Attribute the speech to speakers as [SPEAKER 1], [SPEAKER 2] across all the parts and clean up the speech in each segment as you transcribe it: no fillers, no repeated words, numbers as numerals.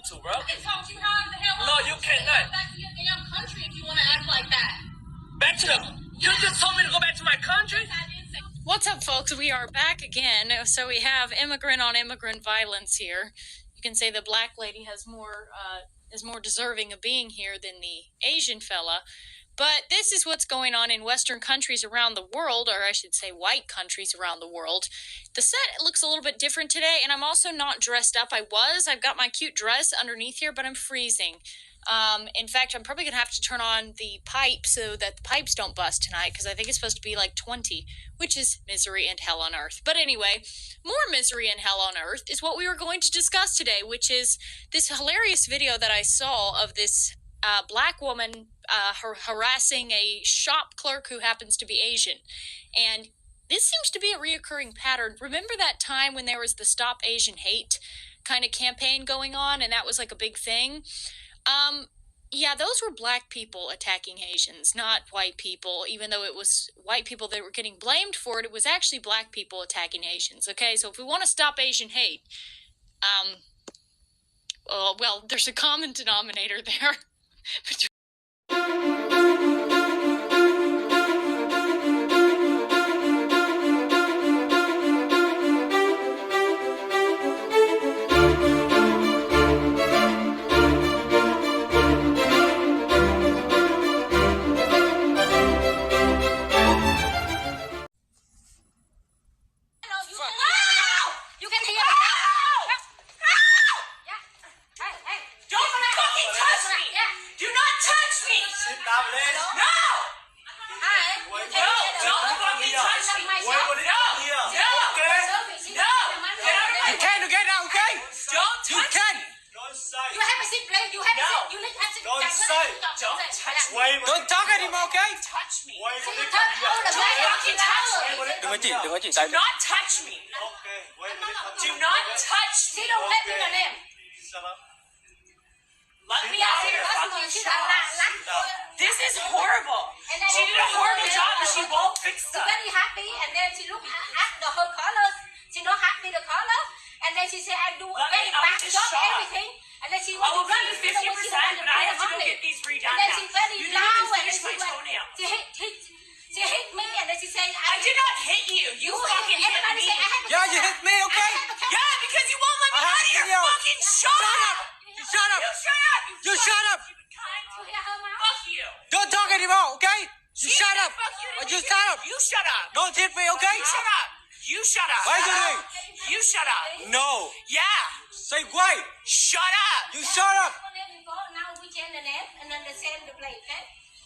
[SPEAKER 1] want to, bro.
[SPEAKER 2] I can talk to you however the hell.
[SPEAKER 1] No, you cannot.
[SPEAKER 2] Go back to your damn country if you want to act like that.
[SPEAKER 1] Back to the. You just told me to go back to my country.
[SPEAKER 3] What's up, folks? We are back again. So we have immigrant on immigrant violence here. You can say the black lady has more is more deserving of being here than the Asian fella. But this is what's going on in Western countries around the world, or I should say white countries around the world. The set looks a little bit different today, and I'm also not dressed up. I've got my cute dress underneath here, but I'm freezing. In fact, I'm probably going to have to turn on the pipe so that the pipes don't bust tonight, because I think it's supposed to be like 20, which is misery and hell on earth. But anyway, more misery and hell on earth is what we were going to discuss today, which is this hilarious video that I saw of this black woman harassing a shop clerk who happens to be Asian. And this seems to be a reoccurring pattern. Remember that time when there was the Stop Asian Hate kind of campaign going on, and that was like a big thing? Yeah, those were black people attacking Asians, not white people. Even though it was white people that were getting blamed for it, it was actually black people attacking Asians, okay? So if we want to stop Asian hate, well, there's a common denominator there.
[SPEAKER 1] Don't talk anymore, okay?
[SPEAKER 4] Touch me.
[SPEAKER 1] Đừng có chuyện tại.
[SPEAKER 4] Do not touch me. Do not touch me. Let me out of your fucking shop. This is horrible. She did a horrible job, but she won't fix stuff.
[SPEAKER 2] Very happy, and then she looked at the whole color. She not happy the color, and then she said, "I do very bad job, everything." And then she
[SPEAKER 4] I will pay you 50%, but I have to go get these redone
[SPEAKER 2] and then
[SPEAKER 4] now.
[SPEAKER 2] she very
[SPEAKER 4] You
[SPEAKER 2] loud,
[SPEAKER 4] didn't
[SPEAKER 2] and
[SPEAKER 4] even
[SPEAKER 2] then
[SPEAKER 4] finish my toenail.
[SPEAKER 2] she hit me, and then she said,
[SPEAKER 4] I did not hit you. You fucking hit
[SPEAKER 2] everybody
[SPEAKER 4] me.
[SPEAKER 2] say, I have a
[SPEAKER 1] Yeah, you hit me, okay?
[SPEAKER 4] Yeah, because you won't let me
[SPEAKER 1] I have
[SPEAKER 4] out of your
[SPEAKER 1] video.
[SPEAKER 4] fucking shop.
[SPEAKER 1] Shut up! You shut up!
[SPEAKER 4] You shut up.
[SPEAKER 1] You shut up!
[SPEAKER 4] Stupid cunt.
[SPEAKER 2] You hear her mouth?
[SPEAKER 4] Fuck you.
[SPEAKER 1] Don't talk anymore, okay? You
[SPEAKER 4] She
[SPEAKER 1] shut
[SPEAKER 4] said
[SPEAKER 1] up!
[SPEAKER 4] fuck you to
[SPEAKER 1] You
[SPEAKER 4] me.
[SPEAKER 1] shut up!
[SPEAKER 4] You shut up.
[SPEAKER 1] Don't hit me, okay?
[SPEAKER 4] You shut up. You shut up.
[SPEAKER 1] Why you doing?
[SPEAKER 4] You shut up.
[SPEAKER 1] No.
[SPEAKER 4] Yeah.
[SPEAKER 1] Say why?
[SPEAKER 4] Shut up.
[SPEAKER 1] You shut up!
[SPEAKER 2] Now we change the name, and then the same the plate, okay?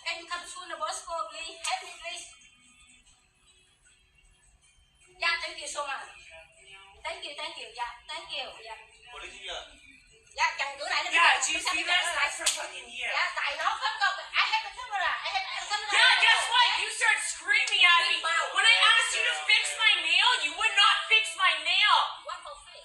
[SPEAKER 2] And you come soon, the boss go, please. Help me, please. Yeah, thank you so much. Thank you. Yeah, thank you. Yeah.
[SPEAKER 1] What did you do?
[SPEAKER 2] Yeah, chẳng bữa nay nó
[SPEAKER 4] Yeah, do you see this? That's from fucking you.
[SPEAKER 2] Yeah, tại nó không có. I have the camera. I have the camera.
[SPEAKER 4] Yeah, guess what? You start screaming at me. When I asked you to fix my nail, you would not fix my nail.
[SPEAKER 2] What for free?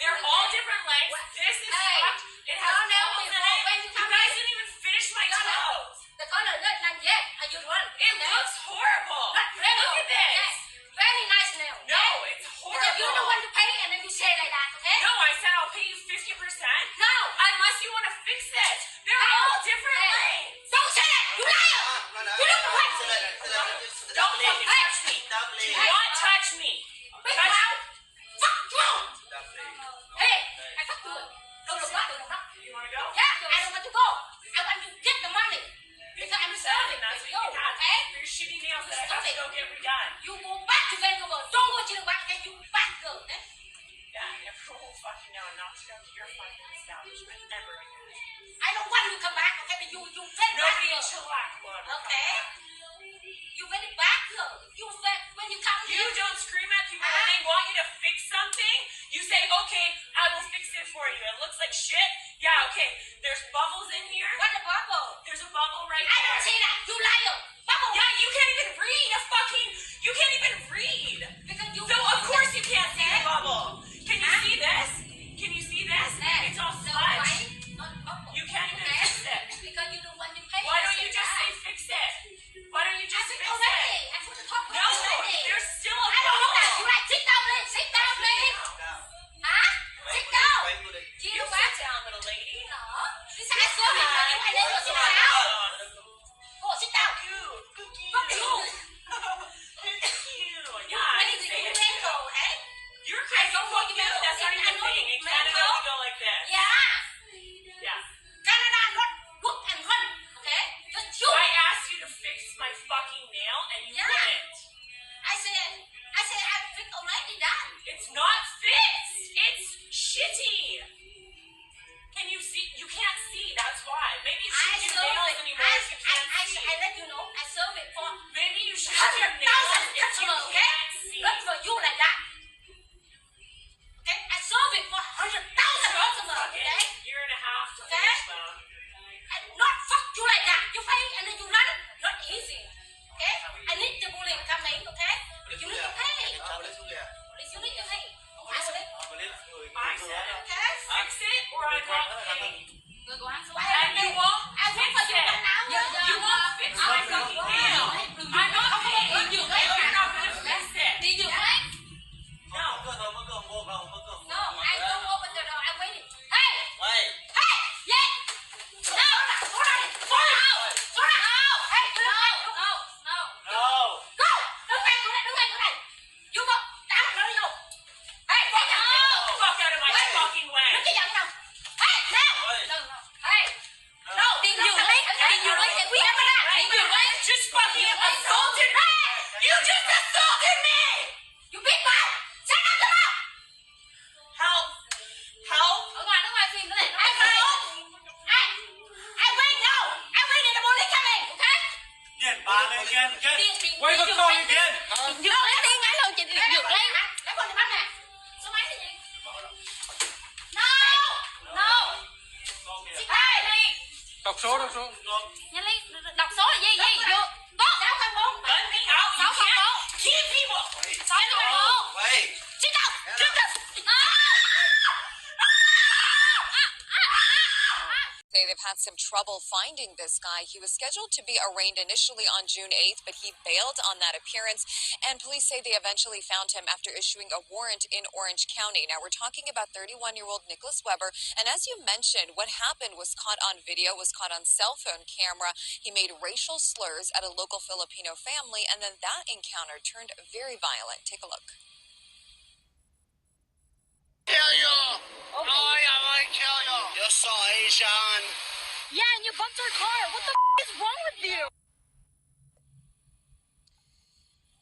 [SPEAKER 4] They're all different lengths. This is fucked. It has nails in it. You guys didn't even finish my toes.
[SPEAKER 2] The color not yet. I just want.
[SPEAKER 4] It looks horrible. Look at this.
[SPEAKER 2] Very nice nail.
[SPEAKER 4] No, it's
[SPEAKER 2] Because you don't
[SPEAKER 4] horrible.
[SPEAKER 2] want to pay, and then you say like that, okay?
[SPEAKER 4] No, I said I'll pay you 50%.
[SPEAKER 2] No.
[SPEAKER 4] Unless you want to fix it. They're all different lengths.
[SPEAKER 2] Don't say that. You liar. You don't touch me.
[SPEAKER 4] Don't fucking touch me. Do not touch me.
[SPEAKER 2] Big
[SPEAKER 4] Touch
[SPEAKER 2] mouth. Fuck you. Hey, I fuck you. Don't look back.
[SPEAKER 4] You want to go?
[SPEAKER 2] Yeah, I don't want to go. I want to get the money. Because I'm starving.
[SPEAKER 4] That's
[SPEAKER 2] Let's
[SPEAKER 4] what
[SPEAKER 2] go,
[SPEAKER 4] you can have.
[SPEAKER 2] okay?
[SPEAKER 4] For your shitty nails that I have to go get redone.
[SPEAKER 2] You go back to Vancouver. Don't want you to back there. You back girl. Eh?
[SPEAKER 4] Yeah, everyone will fucking know not to go to your fucking establishment ever again.
[SPEAKER 2] I don't want you to come back, okay? But you fed back
[SPEAKER 4] Nobody
[SPEAKER 2] girl.
[SPEAKER 4] in Shellac will ever
[SPEAKER 2] Okay?
[SPEAKER 4] come back.
[SPEAKER 2] You very back girl. You fed when you come
[SPEAKER 4] You
[SPEAKER 2] here.
[SPEAKER 4] don't scream at people when they want you to fix something. You say, okay, I will fix it for you. It looks like shit. Yeah, okay. There's bubbles in here.
[SPEAKER 2] What the bubble?
[SPEAKER 4] There's a bubble right
[SPEAKER 2] I
[SPEAKER 4] there.
[SPEAKER 2] don't see that. You liar. Bubble.
[SPEAKER 4] Yeah, you can't even read you can't even read.
[SPEAKER 2] Because you.
[SPEAKER 4] So of course you can't see the bubble. Can you see this? Can you see this? It's all smudged. You can't even fix it.
[SPEAKER 2] Because you don't want to pay.
[SPEAKER 4] Why don't you just say fix it? Why don't you just fix it?
[SPEAKER 2] I put the top
[SPEAKER 4] No, there's still a
[SPEAKER 2] I don't know that. You
[SPEAKER 4] bubble.
[SPEAKER 2] like sit down, please. Sit down, please. Huh? Sit down.
[SPEAKER 4] You sit down, little lady.
[SPEAKER 2] This is so big. And then sit down. Go sit down.
[SPEAKER 4] Fuck you.
[SPEAKER 2] Fuck you.
[SPEAKER 4] Yeah, I didn't say it.
[SPEAKER 2] Okay?
[SPEAKER 4] You're crazy. Fuck you. That's not even a thing. In Canada, we go like this.
[SPEAKER 2] Yeah.
[SPEAKER 4] Yeah.
[SPEAKER 2] Canada, not whoop and run. Okay? Just shoot.
[SPEAKER 4] I asked you to fix my fucking nail and you wouldn't.
[SPEAKER 2] I said I fixed already done.
[SPEAKER 4] It's not fixed. It's shitty. Can you see? You can't see. That's why. Maybe you shouldn't do nails anymore if you can't see.
[SPEAKER 2] I let you know. I serve it for
[SPEAKER 4] Maybe you should do nails if you
[SPEAKER 2] customers, okay?
[SPEAKER 4] can't see.
[SPEAKER 2] Not for you like that. Okay? I serve it for 100,000 customers, okay?
[SPEAKER 4] Year and a half to
[SPEAKER 2] Okay?
[SPEAKER 4] finish them.
[SPEAKER 2] And not fuck you like that. You pay and then you run. Not easy. Okay? I need the bullet coming, okay? You need to pay. Police, you need to pay. I said, okay?
[SPEAKER 4] Fix it or I'm not paying.
[SPEAKER 2] And
[SPEAKER 4] you won't fix it. You won't fix my
[SPEAKER 2] I'm
[SPEAKER 4] fucking nail. I'm not paying. You're not gonna fix it.
[SPEAKER 2] Did you pay?
[SPEAKER 4] No.
[SPEAKER 2] No, I don't open the door. I'm waiting. Hey!
[SPEAKER 5] Wait.
[SPEAKER 2] Hey! Yeah! No! Hold on! Hold on! Hold on! Hey! No!
[SPEAKER 5] No.
[SPEAKER 2] Go! Đứng đây! You go! Down! There you go! Hey! Hey!
[SPEAKER 4] Get the fuck out of my fucking way.
[SPEAKER 2] Đứng cái giọng nào? Hey! Now! No! Hey! No! Did you like? And we have that? Did you like?
[SPEAKER 4] Just fucking assaulted me. You just assaulted me.
[SPEAKER 2] You big man! Shut up the mouth!
[SPEAKER 4] Help. Help.
[SPEAKER 2] Ở ngoài phim nữa này. I wait now! I wait in the morning coming, okay?
[SPEAKER 5] Again, Bob, again.
[SPEAKER 1] Wait, what's going on again?
[SPEAKER 2] Dược lấy tiền ngay luôn chị dược lấy. Lấy con thì bắt nè. Số máy thì gì? No! Hey!
[SPEAKER 1] Đọc số.
[SPEAKER 2] Nhanh lên, đọc số là gì? Dược. 604.
[SPEAKER 4] Let me out. You can't keep people.
[SPEAKER 2] 604.
[SPEAKER 5] Wait.
[SPEAKER 2] Sit down.
[SPEAKER 6] Say they've had some trouble finding this guy. He was scheduled to be arraigned initially on June 8th, but he bailed on that appearance, and police say they eventually found him after issuing a warrant in Orange County. Now, we're talking about 31-year-old Nicholas Weber, and as you mentioned, what happened was caught on video, was caught on cell phone camera. He made racial slurs at a local Filipino family, and then that encounter turned very violent. Take a look.
[SPEAKER 5] Kill you. Oh, I might kill you. You're so Asian.
[SPEAKER 3] Yeah, and you bumped our car. What the is wrong with you?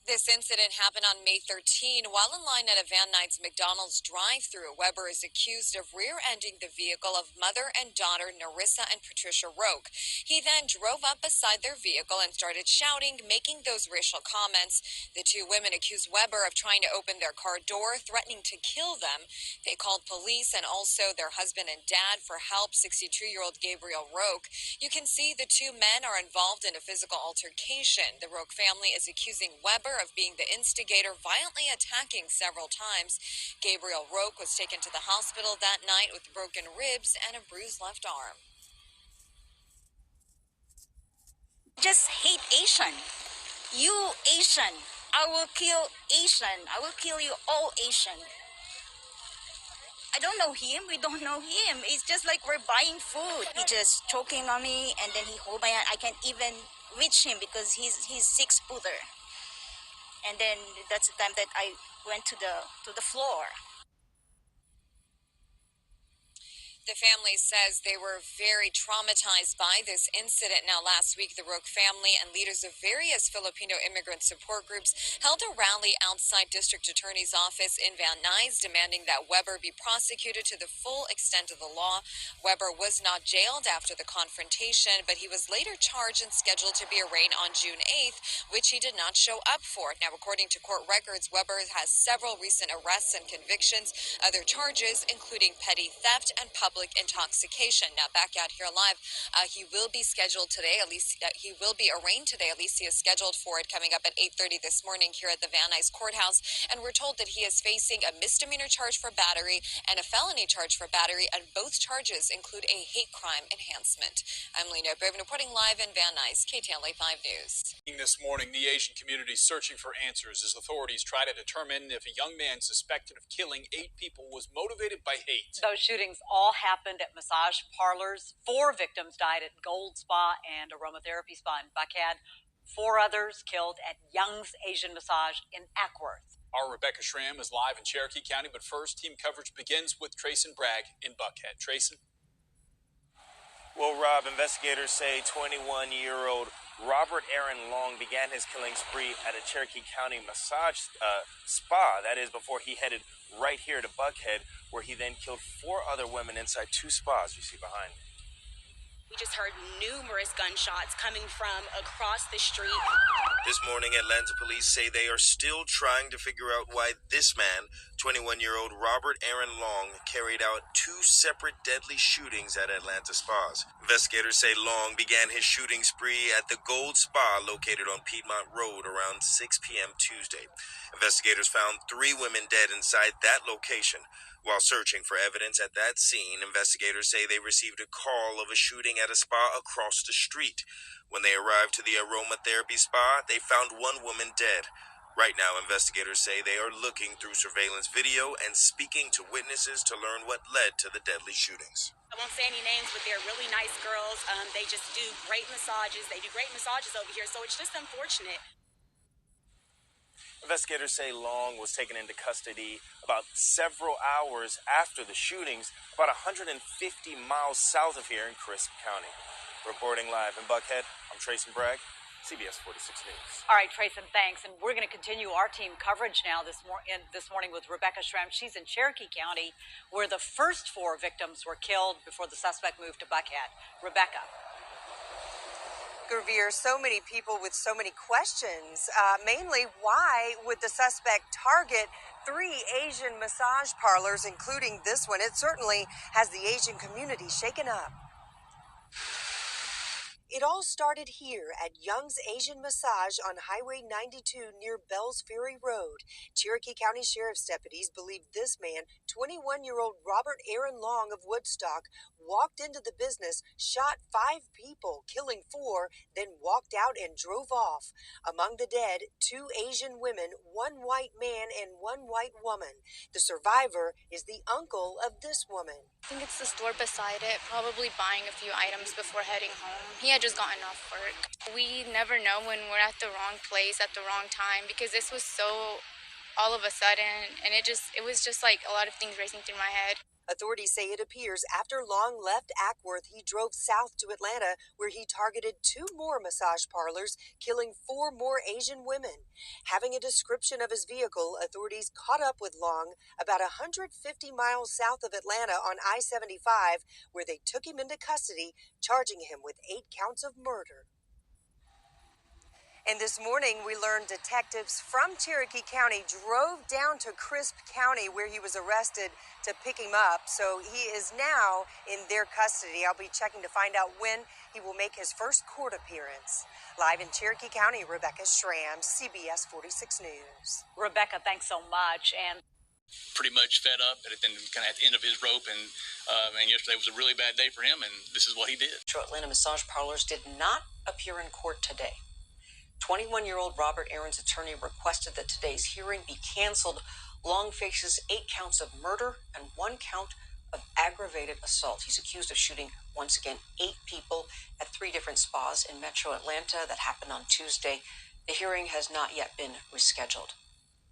[SPEAKER 6] This incident happened on May 13 while in line at a Van Nuys McDonald's drive-thru. Weber is accused of rear-ending the vehicle of mother and daughter Narissa and Patricia Roque. He then drove up beside their vehicle and started shouting, making those racial comments. The two women accused Weber of trying to open their car door, threatening to kill them. They called police and also their husband and dad for help, 62-year-old Gabriel Roque. You can see the two men are involved in a physical altercation. The Roque family is accusing Weber of being the instigator, violently attacking several times. Gabriel Roque was taken to the hospital that night with broken ribs and a bruised left arm.
[SPEAKER 7] Just hate Asian. You Asian. I will kill Asian. I will kill you all Asian. I don't know him. We don't know him. It's just like we're buying food. He just choking on me, and then he hold my hand. I can't even reach him because he's 6-footer. And then that's the time that I went to the floor.
[SPEAKER 6] The family says they were very traumatized by this incident. Now, last week, the Roque family and leaders of various Filipino immigrant support groups held a rally outside District Attorney's office in Van Nuys, demanding that Weber be prosecuted to the full extent of the law. Weber was not jailed after the confrontation, but he was later charged and scheduled to be arraigned on June 8th, which he did not show up for. Now, according to court records, Weber has several recent arrests and convictions, other charges including petty theft and public intoxication. Now, back out here live, he will be scheduled today. At least he will be arraigned today. At least he is scheduled for it, coming up at 8:30 this morning here at the Van Nuys courthouse. And we're told that he is facing a misdemeanor charge for battery and a felony charge for battery, and both charges include a hate crime enhancement. I'm Lena Braven reporting live in Van Nuys, KTLA 5 News.
[SPEAKER 8] This morning, the Asian community is searching for answers as authorities try to determine if a young man suspected of killing 8 people was motivated by hate.
[SPEAKER 9] Those shootings all happened happened at massage parlors. 4 victims died at Gold Spa and Aromatherapy Spa in Buckhead. 4 others killed at Young's Asian Massage in Ackworth.
[SPEAKER 8] Our Rebecca Schramm is live in Cherokee County, but first, team coverage begins with Trayson Bragg in Buckhead. Trayson?
[SPEAKER 10] Well, Rob, investigators say 21-year-old Robert Aaron Long began his killing spree at a Cherokee County massage spa. That is before he headed right here to Buckhead, where he then killed 4 other women inside 2 spas you see behind me.
[SPEAKER 11] We just heard numerous gunshots coming from across the street.
[SPEAKER 10] This morning, Atlanta police say they are still trying to figure out why this man, 21-year-old Robert Aaron Long, carried out 2 separate deadly shootings at Atlanta spas. Investigators say Long began his shooting spree at the Gold Spa located on Piedmont Road around 6 p.m. Tuesday. Investigators found 3 women dead inside that location. While searching for evidence at that scene, investigators say they received a call of a shooting at a spa across the street. When they arrived to the Aromatherapy Spa, they found 1 woman dead. Right now, investigators say they are looking through surveillance video and speaking to witnesses to learn what led to the deadly shootings.
[SPEAKER 11] I won't say any names, but they're really nice girls. They just do great massages. They do great massages over here, so it's just unfortunate.
[SPEAKER 10] Investigators say Long was taken into custody about several hours after the shootings, about 150 miles south of here in Crisp County. Reporting live in Buckhead, I'm Trayson Bragg, CBS 46 News.
[SPEAKER 9] All right, Trayson, thanks. And we're going to continue our team coverage now this morning with Rebecca Schramm. She's in Cherokee County, where the first 4 victims were killed before the suspect moved to Buckhead. Rebecca.
[SPEAKER 12] Revere, so many people with so many questions. Mainly, why would the suspect target 3 Asian massage parlors, including this one? It certainly has the Asian community shaken up. It all started here at Young's Asian Massage on Highway 92 near Bells Ferry Road. Cherokee County Sheriff's deputies believe this man, 21-year-old Robert Aaron Long of Woodstock, walked into the business, shot 5 people, killing 4, then walked out and drove off. Among the dead, 2 Asian women, 1 white man, and 1 white woman. The survivor is the uncle of this woman.
[SPEAKER 13] I think it's the store beside it, probably buying a few items before heading home. He had just gotten off work. We never know when we're at the wrong place at the wrong time, because this was so all of a sudden, and it was just like a lot of things racing through my head.
[SPEAKER 12] Authorities say it appears after Long left Ackworth, he drove south to Atlanta, where he targeted 2 more massage parlors, killing 4 more Asian women. Having a description of his vehicle, authorities caught up with Long about 150 miles south of Atlanta on I-75, where they took him into custody, charging him with 8 counts of murder. And this morning, we learned detectives from Cherokee County drove down to Crisp County, where he was arrested, to pick him up. So he is now in their custody. I'll be checking to find out when he will make his first court appearance. Live in Cherokee County, Rebecca Schramm, CBS 46 News.
[SPEAKER 9] Rebecca, thanks so much. And
[SPEAKER 14] pretty much fed up and kind of at the end of his rope, and yesterday was a really bad day for him, and this is what he did.
[SPEAKER 15] Atlanta massage parlors did not appear in court today. 21-year-old Robert Aaron's attorney requested that today's hearing be canceled. Long faces 8 counts of murder and 1 count of aggravated assault. He's accused of shooting, once again, 8 people at 3 different spas in metro Atlanta. That happened on Tuesday. The hearing has not yet been rescheduled.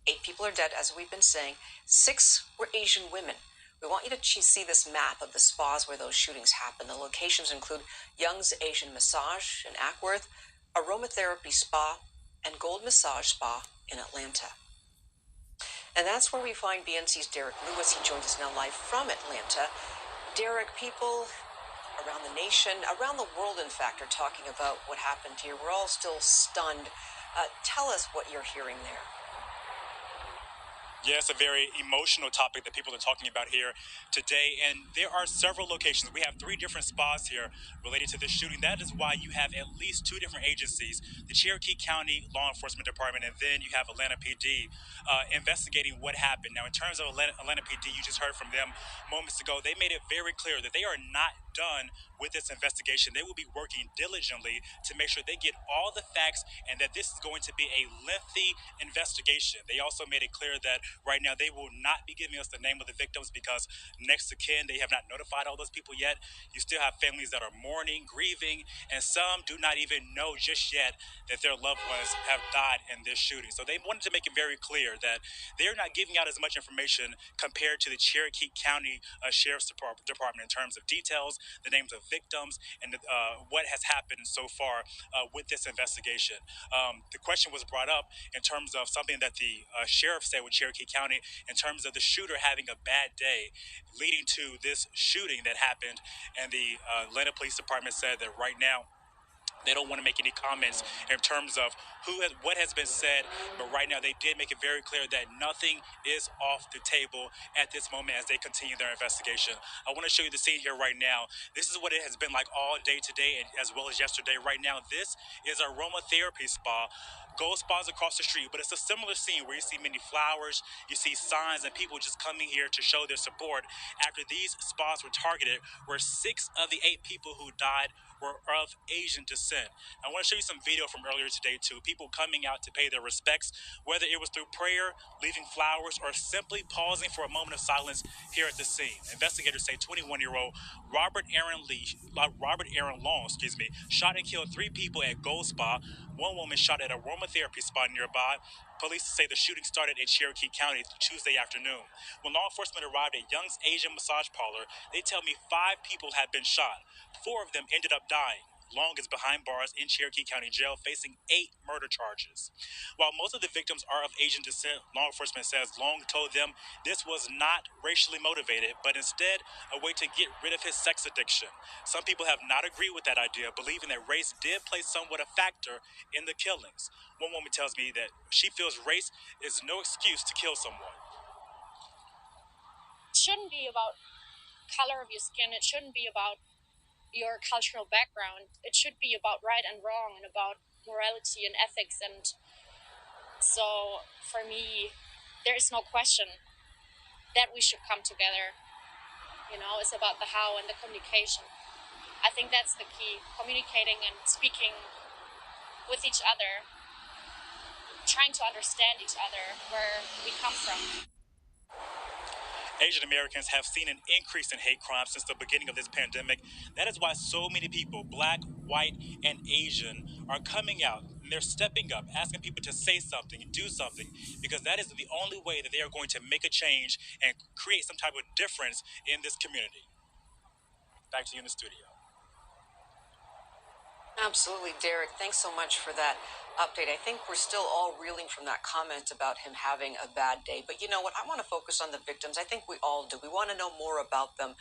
[SPEAKER 15] 8 people are dead, as we've been saying. 6 were Asian women. We want you to see this map of the spas where those shootings happened. The locations include Young's Asian Massage in Ackworth, Aromatherapy Spa, and Gold Massage Spa in Atlanta. And that's where we find BNC's Derek Lewis. He joins us now live from Atlanta. Derek, people around the nation, around the world, in fact, are talking about what happened here. We're all still stunned. Tell us what you're hearing there.
[SPEAKER 16] Yeah, it's a very emotional topic that people are talking about here today, and there are several locations. We have 3 different spas here related to this shooting. That is why you have at least 2 different agencies, the Cherokee County Law Enforcement Department, and then you have Atlanta PD investigating what happened. Now, in terms of Atlanta PD, you just heard from them moments ago. They made it very clear that they are not done with this investigation. They will be working diligently to make sure they get all the facts and that this is going to be a lengthy investigation. They also made it clear that right now they will not be giving us the name of the victims because next to kin, they have not notified all those people yet. You still have families that are mourning, grieving, and some do not even know just yet that their loved ones have died in this shooting. So they wanted to make it very clear that they're not giving out as much information compared to the Cherokee County Sheriff's Department in terms of details, the names of victims, and what has happened so far with this investigation. The question was brought up in terms of something that the sheriff said with Cherokee County in terms of the shooter having a bad day leading to this shooting that happened. And the Atlanta Police Department said that right now they don't want to make any comments in terms of what has been said, but right now they did make it very clear that nothing is off the table at this moment as they continue their investigation. I want to show you the scene here right now. This is what it has been like all day today and as well as yesterday. Right now, this is aromatherapy spa. Gold spas across the street, but it's a similar scene where you see many flowers, you see signs, and people just coming here to show their support after these spas were targeted, where 6 of the 8 people who died were of Asian descent. I want to show you some video from earlier today too. People coming out to pay their respects, whether it was through prayer, leaving flowers, or simply pausing for a moment of silence here at the scene. Investigators say 21-year-old Robert Aaron Long, shot and killed 3 people at Gold Spa. One woman shot at a aromatherapy spa nearby. Police say the shooting started in Cherokee County Tuesday afternoon. When law enforcement arrived at Young's Asian massage parlor, they tell me 5 people had been shot. 4 of them ended up dying. Long is behind bars in Cherokee County Jail facing 8 murder charges. While most of the victims are of Asian descent, law enforcement says Long told them this was not racially motivated, but instead a way to get rid of his sex addiction. Some people have not agreed with that idea, believing that race did play somewhat a factor in the killings. One woman tells me that she feels race is no excuse to kill someone.
[SPEAKER 17] It shouldn't be about color of your skin. It shouldn't be about your cultural background. It should be about right and wrong and about morality and ethics. And so for me, there is no question that we should come together. You know, it's about the how and the communication. I think that's the key. Communicating and speaking with each other, trying to understand each other, where we come from.
[SPEAKER 16] Asian Americans have seen an increase in hate crimes since the beginning of this pandemic. That is why so many people, black, white, and Asian, are coming out and they're stepping up, asking people to say something, do something, because that is the only way that they are going to make a change and create some type of difference in this community. Back to you in the studio.
[SPEAKER 15] Absolutely, Derek. Thanks so much for that update. I think we're still all reeling from that comment about him having a bad day. But you know what? I want to focus on the victims. I think we all do. We want to know more about them.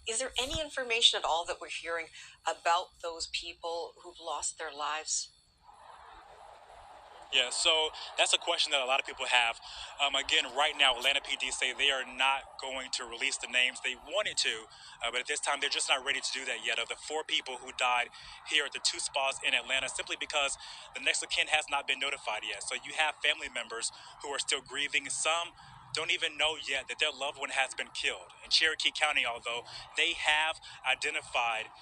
[SPEAKER 15] Is there any information at all that we're hearing about those people who've lost their lives?
[SPEAKER 16] Yeah, so that's a question that a lot of people have. Again, right now, Atlanta PD say they are not going to release the names. They wanted to, but at this time, they're just not ready to do that yet. Of the 4 people who died here at the 2 spas in Atlanta, simply because the next of kin has not been notified yet. So you have family members who are still grieving. Some don't even know yet that their loved one has been killed. In Cherokee County, although, they have identified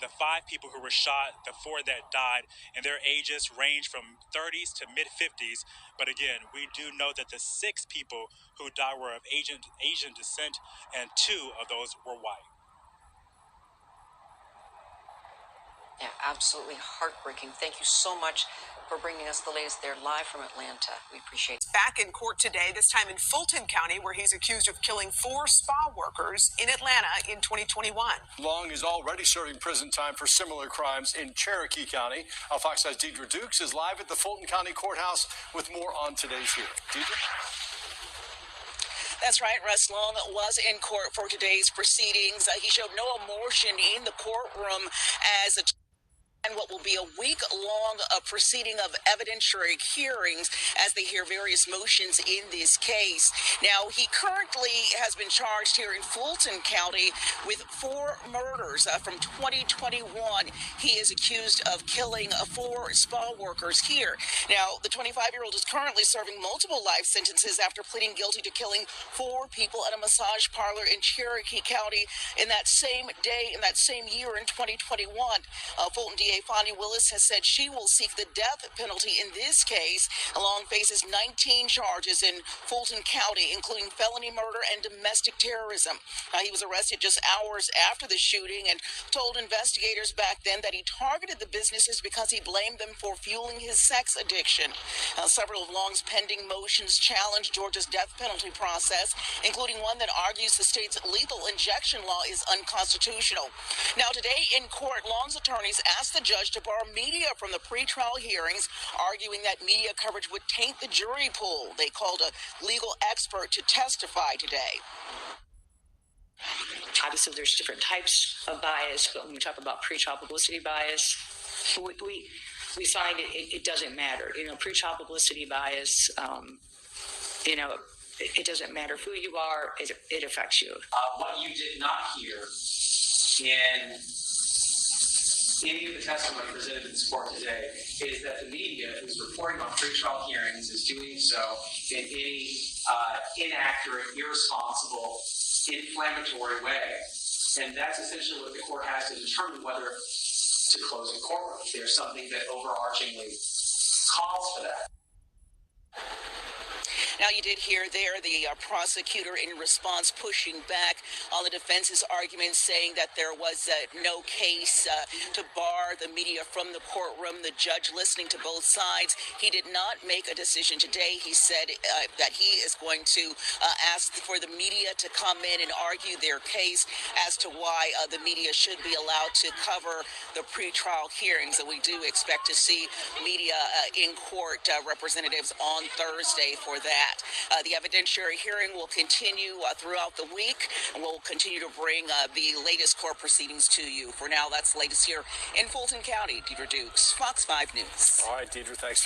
[SPEAKER 16] the 5 people who were shot, the 4 that died, and their ages range from 30s to mid-50s. But again, we do know that the 6 people who died were of Asian descent, and 2 of those were white.
[SPEAKER 15] Yeah, absolutely heartbreaking. Thank you so much for bringing us the latest there live from Atlanta. We appreciate it.
[SPEAKER 18] Back in court today, this time in Fulton County, where he's accused of killing 4 spa workers in Atlanta in 2021.
[SPEAKER 19] Long is already serving prison time for similar crimes in Cherokee County. Fox 5's Deidre Dukes is live at the Fulton County Courthouse with more on today's hearing. Deidre?
[SPEAKER 20] That's right. Russ Long was in court for today's proceedings. He showed no emotion in the courtroom as And what will be a week-long proceeding of evidentiary hearings as they hear various motions in this case. Now, he currently has been charged here in Fulton County with 4 murders from 2021. He is accused of killing 4 spa workers here. Now, the 25-year-old is currently serving multiple life sentences after pleading guilty to killing 4 people at a massage parlor in Cherokee County in that same day, in that same year in 2021. Fulton DA Fonnie Willis has said she will seek the death penalty in this case. Long faces 19 charges in Fulton County, including felony murder and domestic terrorism. He was arrested just hours after the shooting and told investigators back then that he targeted the businesses because he blamed them for fueling his sex addiction. Several of Long's pending motions challenge Georgia's death penalty process, including one that argues the state's lethal injection law is unconstitutional. Now, today in court, Long's attorneys asked the judge to bar media from the pretrial hearings, arguing that media coverage would taint the jury pool. They called a legal expert to testify today.
[SPEAKER 21] Obviously, there's different types of bias, but when we talk about pretrial publicity bias, we find it doesn't matter. Pretrial publicity bias, it doesn't matter who you are, it affects you.
[SPEAKER 22] What you did not hear in any of the testimony presented in this court today is that the media who's reporting on pretrial hearings is doing so in any inaccurate, irresponsible, inflammatory way. And that's essentially what the court has to determine whether to close a courtroom. There's something that overarchingly calls for that.
[SPEAKER 20] Now, you did hear there the prosecutor in response pushing back on the defense's argument, saying that there was no case to bar the media from the courtroom. The judge listening to both sides. He did not make a decision today. He said that he is going to ask for the media to come in and argue their case as to why the media should be allowed to cover the pretrial hearings. And we do expect to see media in court representatives on Thursday for that. The evidentiary hearing will continue throughout the week, and we'll continue to bring the latest court proceedings to you. For now, that's the latest here in Fulton County. Deidre Dukes, Fox 5 News.
[SPEAKER 19] All right, Deidre, thanks.